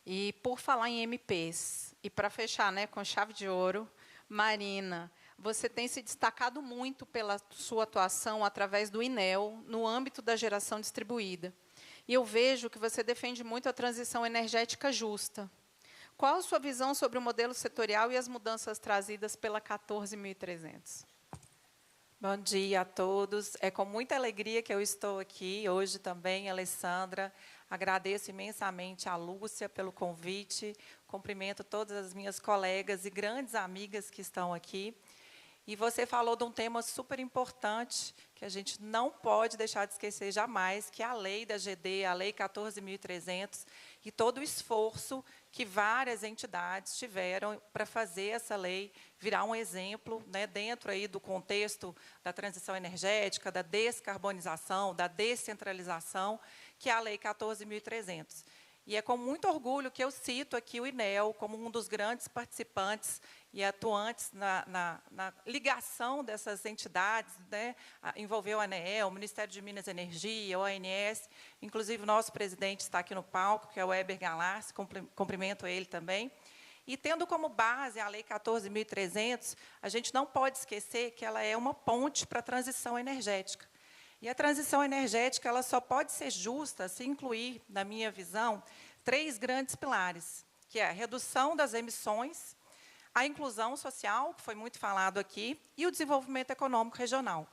E, por falar em MPs, e para fechar, né, com chave de ouro, Marina, você tem se destacado muito pela sua atuação através do INEL, no âmbito da geração distribuída. E eu vejo que você defende muito a transição energética justa. Qual a sua visão sobre o modelo setorial e as mudanças trazidas pela 14.300? Bom dia a todos. É com muita alegria que eu estou aqui hoje também, Alessandra. Agradeço imensamente a Lúcia pelo convite. Cumprimento todas as minhas colegas e grandes amigas que estão aqui. E você falou de um tema super importante que a gente não pode deixar de esquecer jamais, que é a lei da GD, a lei 14.300, e todo o esforço que várias entidades tiveram para fazer essa lei virar um exemplo, né, dentro aí do contexto da transição energética, da descarbonização, da descentralização, que é a lei 14.300. E é com muito orgulho que eu cito aqui o INEL como um dos grandes participantes e atuantes na ligação dessas entidades, né? Envolveu a ANEEL, o Ministério de Minas e Energia, o ONS, inclusive o nosso presidente está aqui no palco, que é o Weber Galassi, cumprimento ele também. E tendo como base a Lei 14.300, a gente não pode esquecer que ela é uma ponte para a transição energética. E a transição energética ela só pode ser justa se incluir, na minha visão, 3 grandes pilares, que é a redução das emissões, a inclusão social, que foi muito falado aqui, e o desenvolvimento econômico regional.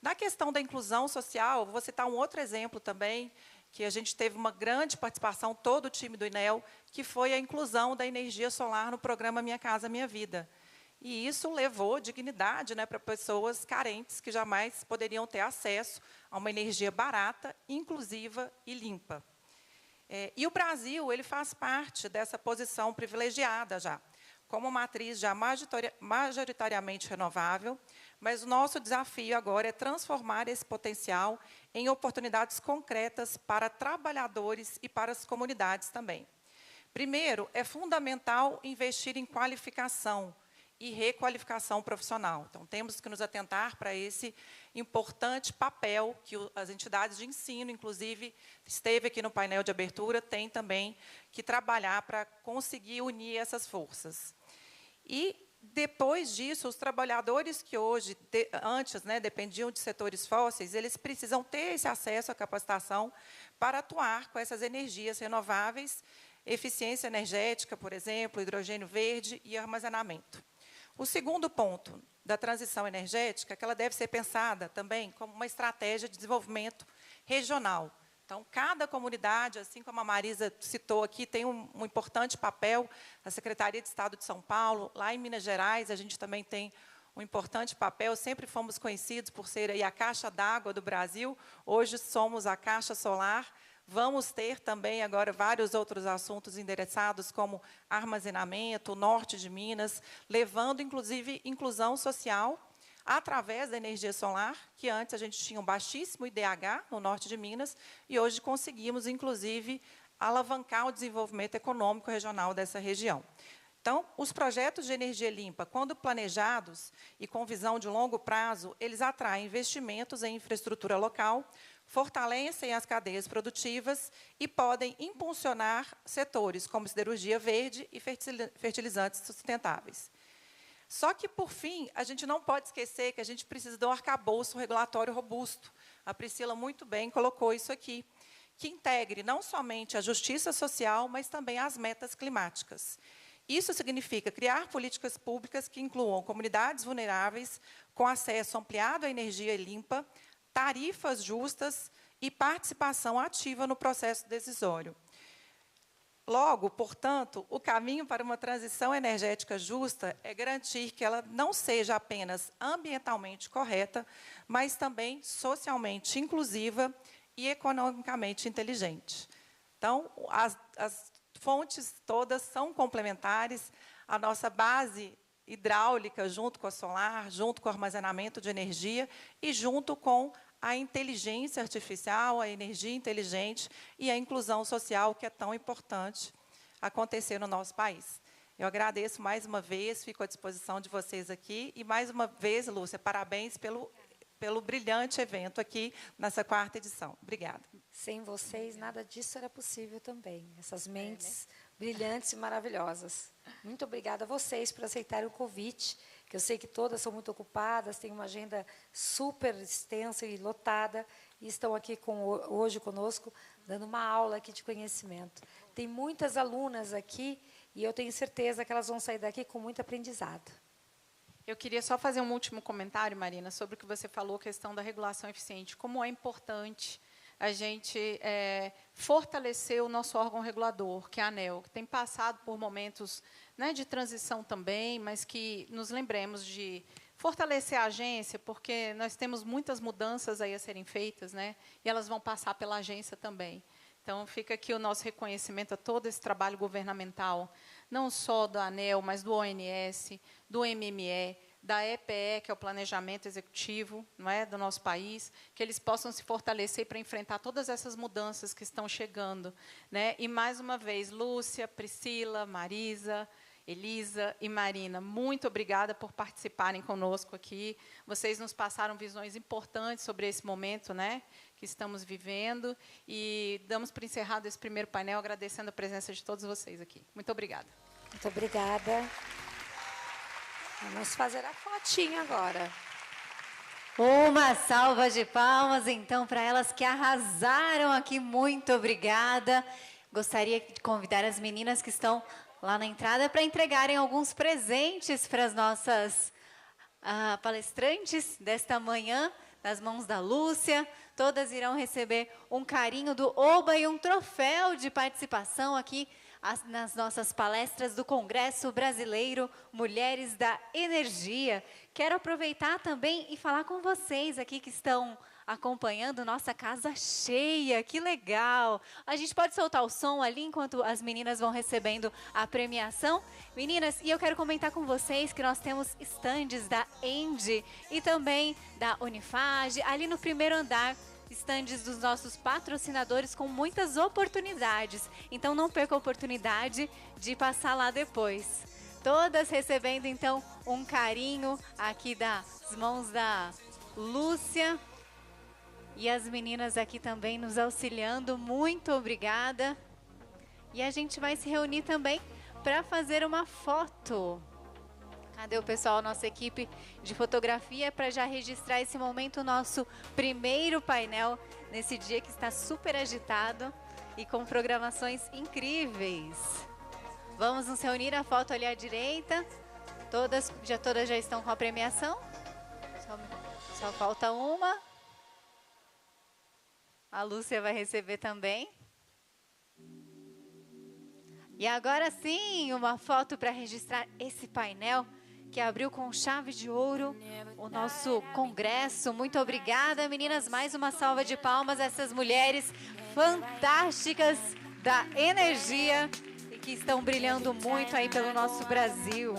Na questão da inclusão social, vou citar um outro exemplo também, que a gente teve uma grande participação, todo o time do INEL, que foi a inclusão da energia solar no programa Minha Casa Minha Vida. E isso levou dignidade, né, para pessoas carentes que jamais poderiam ter acesso a uma energia barata, inclusiva e limpa. E o Brasil ele faz parte dessa posição privilegiada já, como matriz já majoritariamente renovável, mas o nosso desafio agora é transformar esse potencial em oportunidades concretas para trabalhadores e para as comunidades também. Primeiro, é fundamental investir em qualificação e requalificação profissional. Então, temos que nos atentar para esse importante papel que as entidades de ensino, inclusive, esteve aqui no painel de abertura, tem também que trabalhar para conseguir unir essas forças. E, depois disso, os trabalhadores que hoje, antes, né, dependiam de setores fósseis, eles precisam ter esse acesso à capacitação para atuar com essas energias renováveis, eficiência energética, por exemplo, hidrogênio verde e armazenamento. O segundo ponto da transição energética é que ela deve ser pensada também como uma estratégia de desenvolvimento regional. Então, cada comunidade, assim como a Marisa citou aqui, tem um importante papel. A Secretaria de Estado de São Paulo, lá em Minas Gerais, a gente também tem um importante papel. Sempre fomos conhecidos por ser aí a caixa d'água do Brasil. Hoje somos a caixa solar. Vamos ter também agora vários outros assuntos endereçados, como armazenamento, norte de Minas, levando, inclusive, inclusão social através da energia solar, que antes a gente tinha um baixíssimo IDH no norte de Minas, e hoje conseguimos, inclusive, alavancar o desenvolvimento econômico regional dessa região. Então, os projetos de energia limpa, quando planejados e com visão de longo prazo, eles atraem investimentos em infraestrutura local, fortalecem as cadeias produtivas e podem impulsionar setores como siderurgia verde e fertilizantes sustentáveis. Só que, por fim, a gente não pode esquecer que a gente precisa de um arcabouço regulatório robusto. A Priscila muito bem colocou isso aqui, que integre não somente a justiça social, mas também as metas climáticas. Isso significa criar políticas públicas que incluam comunidades vulneráveis, com acesso ampliado à energia limpa, tarifas justas e participação ativa no processo decisório. Logo, portanto, o caminho para uma transição energética justa é garantir que ela não seja apenas ambientalmente correta, mas também socialmente inclusiva e economicamente inteligente. Então, as fontes todas são complementares. A nossa base hidráulica, junto com a solar, junto com o armazenamento de energia e junto com a inteligência artificial, a energia inteligente e a inclusão social, que é tão importante acontecer no nosso país. Eu agradeço mais uma vez, fico à disposição de vocês aqui. E, mais uma vez, Lúcia, parabéns pelo brilhante evento aqui nessa 4ª edição. Obrigada. Sem vocês, nada disso era possível também. Essas mentes brilhantes e maravilhosas. Muito obrigada a vocês por aceitarem o convite, que eu sei que todas são muito ocupadas, têm uma agenda super extensa e lotada, e estão aqui hoje conosco, dando uma aula aqui de conhecimento. Tem muitas alunas aqui, e eu tenho certeza que elas vão sair daqui com muito aprendizado. Eu queria só fazer um último comentário, Marina, sobre o que você falou, a questão da regulação eficiente. Como é importante a gente fortalecer o nosso órgão regulador, que é a ANEEL, que tem passado por momentos, né, de transição também, mas que nos lembremos de fortalecer a agência, porque nós temos muitas mudanças aí a serem feitas, né, e elas vão passar pela agência também. Então, fica aqui o nosso reconhecimento a todo esse trabalho governamental, não só da ANEEL, mas do ONS, do MME, da EPE, que é o Planejamento Executivo, não é, do nosso país, que eles possam se fortalecer para enfrentar todas essas mudanças que estão chegando, né? E, mais uma vez, Lúcia, Priscila, Marisa Elisa e Marina, muito obrigada por participarem conosco aqui. Vocês nos passaram visões importantes sobre esse momento, né, que estamos vivendo. E damos por encerrado esse primeiro painel, agradecendo a presença de todos vocês aqui. Muito obrigada. Muito obrigada. Vamos fazer a fotinha agora. Uma salva de palmas, então, para elas que arrasaram aqui. Muito obrigada. Gostaria de convidar as meninas que estão lá na entrada para entregarem alguns presentes para as nossas palestrantes desta manhã, nas mãos da Lúcia. Todas irão receber um carinho do Oba e um troféu de participação aqui nas nossas palestras do Congresso Brasileiro Mulheres da Energia. Quero aproveitar também e falar com vocês aqui que estão acompanhando nossa casa cheia. Que legal! A gente pode soltar o som ali enquanto as meninas vão recebendo a premiação? Meninas, e eu quero comentar com vocês que nós temos estandes da ENDE e também da Unifage, ali no primeiro andar, estandes dos nossos patrocinadores com muitas oportunidades. Então não perca a oportunidade de passar lá depois. Todas recebendo então um carinho aqui das mãos da Lúcia. E as meninas aqui também nos auxiliando. Muito obrigada. E a gente vai se reunir também para fazer uma foto. Cadê o pessoal, nossa equipe de fotografia, para já registrar esse momento, nosso primeiro painel, nesse dia que está super agitado e com programações incríveis. Vamos nos reunir, a foto ali à direita. Todas já estão com a premiação? Só falta uma. A Lúcia vai receber também. E agora sim, uma foto para registrar esse painel que abriu com chave de ouro o nosso congresso. Muito obrigada, meninas. Mais uma salva de palmas a essas mulheres fantásticas da energia e que estão brilhando muito aí pelo nosso Brasil.